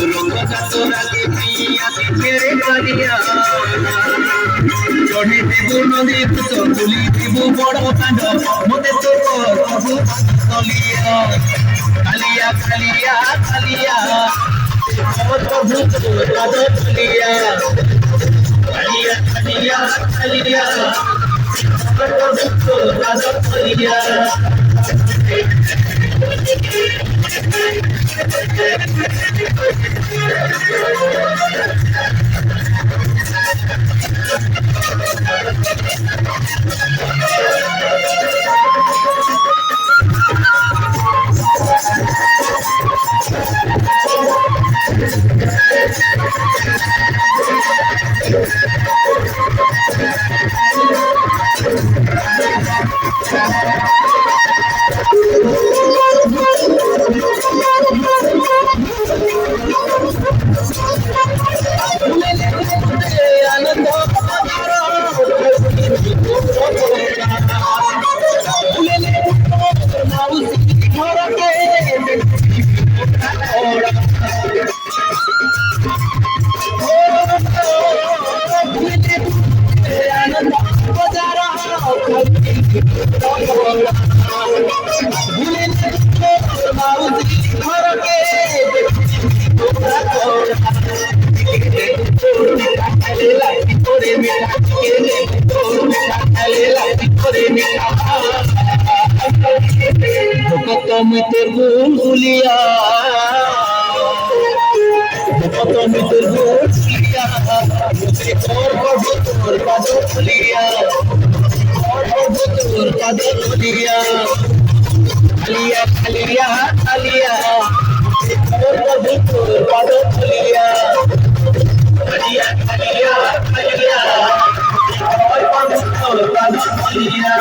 তোরাকে পিয়াতে ছেড়ে পারিয়া চড়ে দেব নদী পুত তুলি দেব বড় কাণ্ড মতে তো প্রভু তলিয়া কালিয়া কালিয়া কালিয়া প্রভু কাদ তলিয়া কালিয়া কালিয়া কালিয়া প্রভু কাদ তলিয়া মিতের বুলিয়া মিতের বুলিয়া তোর প্রভু তোর পাদ তুলিয়া তোর পাদ তুলিয়া কালিয়া কালিয়া কালিয়া তোর প্রভু তোর পাদ তুলিয়া কালিয়া কালিয়া কালিয়া তোর প্রভু তোর পাদ তুলিয়া